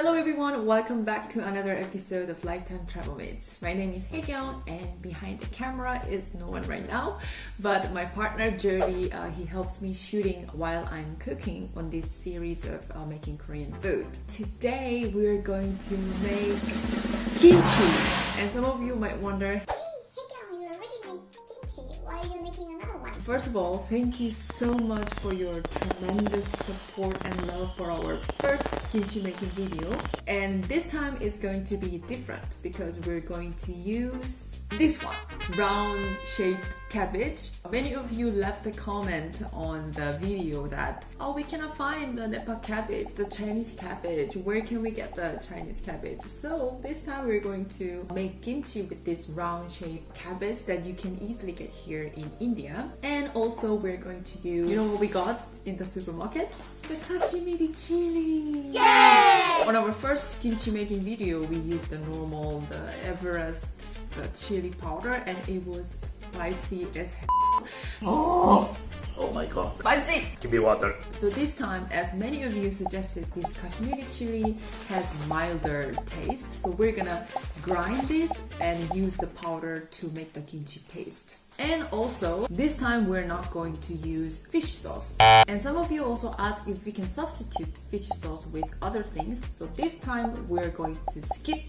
Hello everyone, welcome back to another episode of Lifetime Travel Mates. My name is Hyekyong and behind the camera is no one right now, but my partner Jordi, he helps me shooting while I'm cooking on this series of making Korean food. Today we're going to make kimchi, and some of you might wonder, first of all, thank you so much for your tremendous support and love for our first kimchi making video. And this time is going to be different because we're going to use this one, round shaped cabbage. Many of you left a comment on the video that, oh, we cannot find the Nepal cabbage, the Chinese cabbage. Where can we get the Chinese cabbage? So this time we're going to make kimchi with this round shaped cabbage that you can easily get here in India. And also we're going to use, you know what we got in the supermarket? The Kashmiri chilli! Yay! On our first kimchi making video, we used the normal, the Everest, the chili powder, and it was spicy as hell. Oh my god. Spicy! Give me water. So this time, as many of you suggested, this Kashmiri chili has milder taste. So we're gonna grind this and use the powder to make the kimchi paste. And also, this time we're not going to use fish sauce. And some of you also asked if we can substitute fish sauce with other things. So this time we're going to skip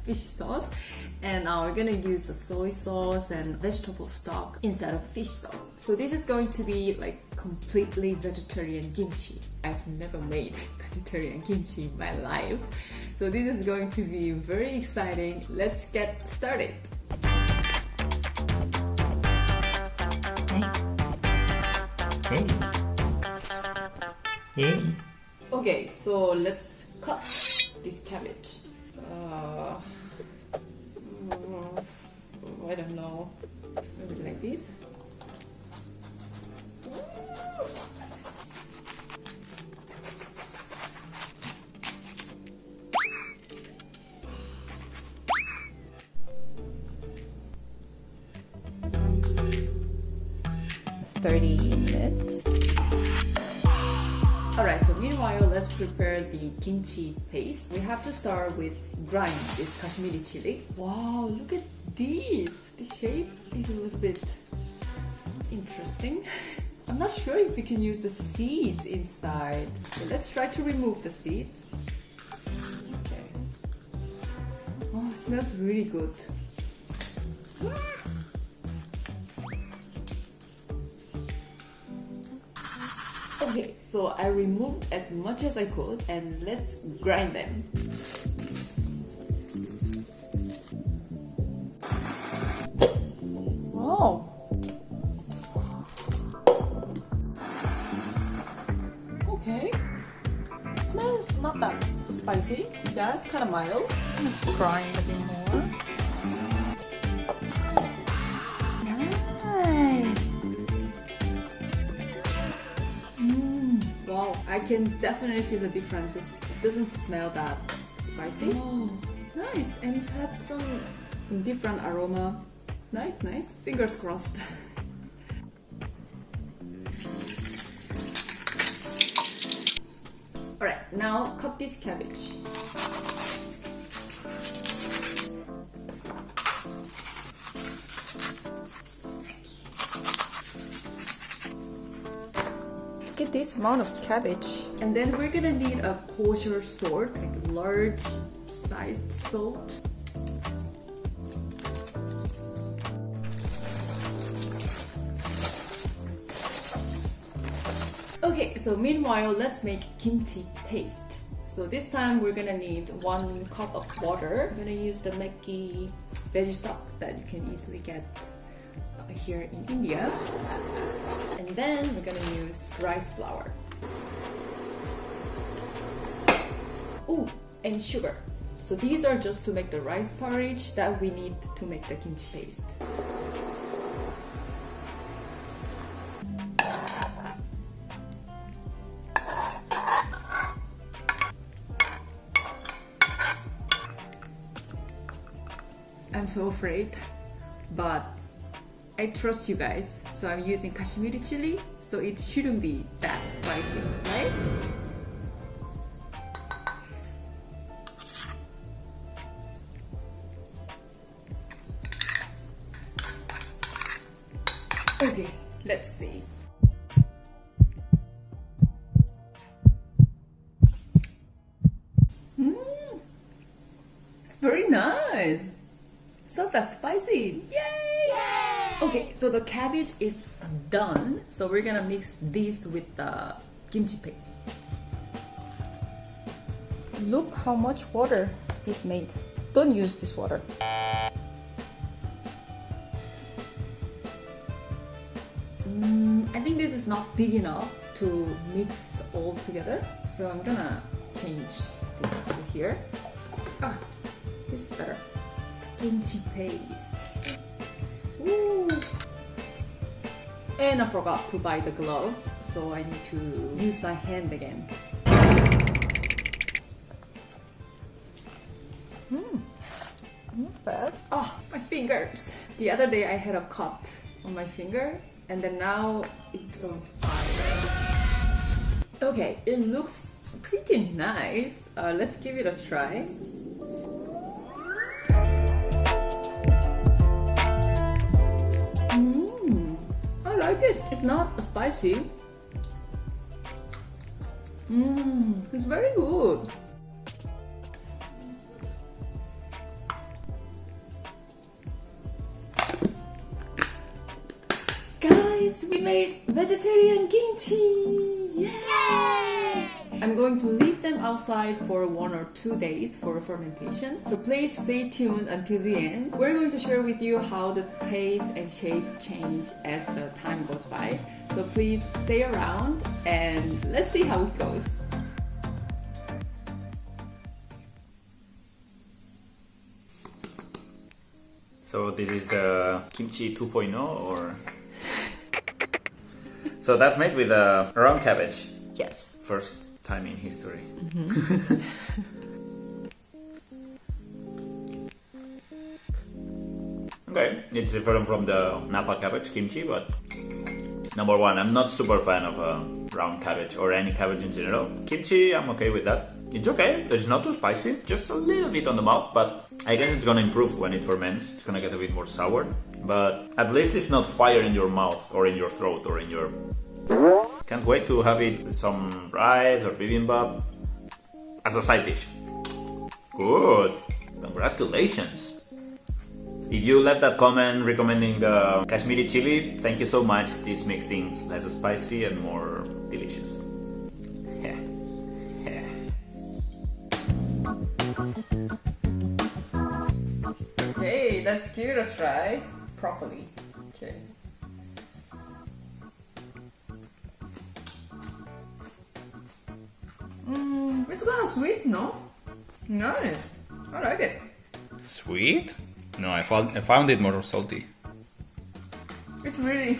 fish sauce and we're gonna use the soy sauce and vegetable stock instead of fish sauce. So this is going to be like completely vegetarian kimchi. I've never made vegetarian kimchi in my life. So this is going to be very exciting. Let's get started. Hey. Okay, so let's cut this cabbage. I don't know, maybe like this. $30. Alright, so meanwhile, let's prepare the kimchi paste. We have to start with grind this Kashmiri chili. Wow, look at this! The shape is a little bit interesting. I'm not sure if we can use the seeds inside. So let's try to remove the seeds. Okay. Oh, it smells really good. Okay, so I removed as much as I could and let's grind them. Wow. Okay. It smells not that spicy. Yeah, it's kind of mild. Grind a bit more. Nice. Wow, I can definitely feel the difference. It doesn't smell that spicy. Oh, nice. And it's had some different aroma. Nice, nice. Fingers crossed. Alright, now cut this cabbage. Look at this amount of cabbage. And then we're gonna need a kosher salt, like large sized salt. Okay, so meanwhile, let's make kimchi paste. So this time we're gonna need 1 cup of water. I'm gonna use the Maggi veggie stock that you can easily get here in India. And then we're gonna use rice flour. Oh, and sugar. So these are just to make the rice porridge that we need to make the kimchi paste. I'm so afraid, but I trust you guys. So I'm using Kashmiri chili, so it shouldn't be that spicy, right? Okay, let's see. It's very nice. It's not that spicy. Yay! Okay, so the cabbage is done. So we're gonna mix this with the kimchi paste. Look how much water it made. Don't use this water. I think this is not big enough to mix all together. So I'm gonna change this over here. Ah, this is better. Kimchi paste. Ooh. And I forgot to buy the gloves, so I need to use my hand again. Not bad. Oh, my fingers. The other day I had a cut on my finger, and then now it's on fire. Okay, it looks pretty nice. Let's give it a try. I like it. It's not spicy. It's very good. Guys, we made vegetarian kimchi! Yay! I'm going to leave them outside for 1 or 2 days for fermentation. So please stay tuned until the end. We're going to share with you how the taste and shape change as the time goes by. So please stay around and let's see how it goes. So this is the kimchi 2.0 or... So that's made with round cabbage. Yes. First time in history. Okay, it's different from the Napa cabbage kimchi, but number one, I'm not super fan of round cabbage or any cabbage in general. Kimchi, I'm okay with that. It's okay, it's not too spicy, just a little bit on the mouth, but I guess it's gonna improve when it ferments. It's gonna get a bit more sour, but at least it's not fire in your mouth or in your throat or in your... Can't wait to have it with some rice or bibimbap as a side dish. Good, congratulations. If you left that comment recommending the Kashmiri chili, thank you so much. This makes things less spicy and more delicious. Okay, let's give it a try properly. Okay. It's kind of sweet, no? Nice. I like it. Sweet? No, I found it more salty. It's really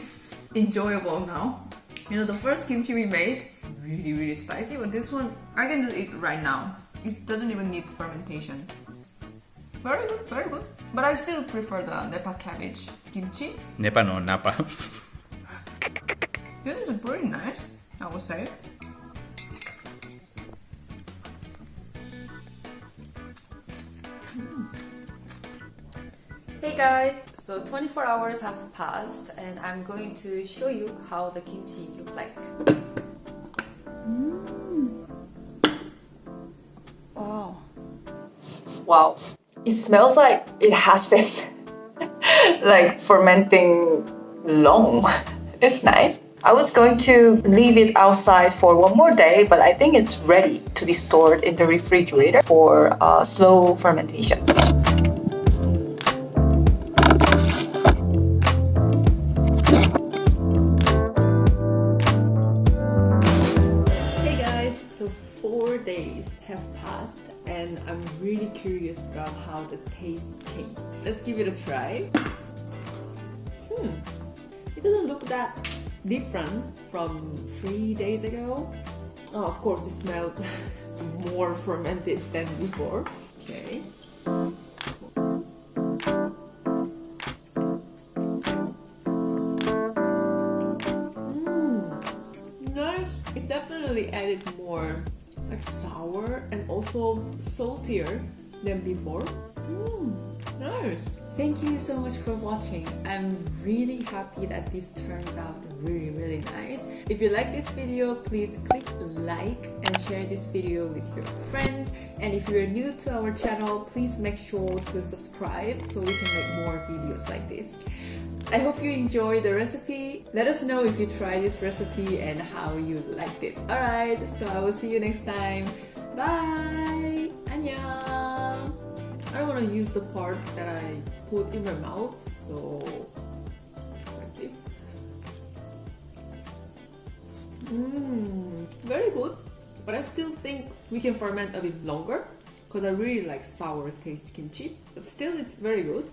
enjoyable now. You know, the first kimchi we made, really spicy, but this one, I can just eat right now. It doesn't even need fermentation. Very good, very good. But I still prefer the Napa cabbage kimchi. Nepa no, Napa. This is pretty nice, I would say. Hey guys, so 24 hours have passed and I'm going to show you how the kimchi look like. Wow, it smells like it has been like fermenting long. It's nice. I was going to leave it outside for 1 more day, but I think it's ready to be stored in the refrigerator for slow fermentation. Hey guys, so 4 days have passed and I'm really curious about how the taste changed. Let's give it a try. It doesn't look that different from 3 days ago. Oh, of course it smelled more fermented than before. Okay. Nice. It definitely added more like sour and also saltier than before. Nice. Thank you so much for watching. I'm really happy that this turns out really nice. If you like this video, please click like and share this video with your friends. And if you're new to our channel, please make sure to subscribe so we can make more videos like this. I hope you enjoy the recipe. Let us know if you try this recipe and how you liked it. Alright, so I will see you next time. Bye! 안녕! I don't want to use the part that I put in my mouth, so like this. Very good, but I still think we can ferment a bit longer because I really like sour taste kimchi, but still it's very good.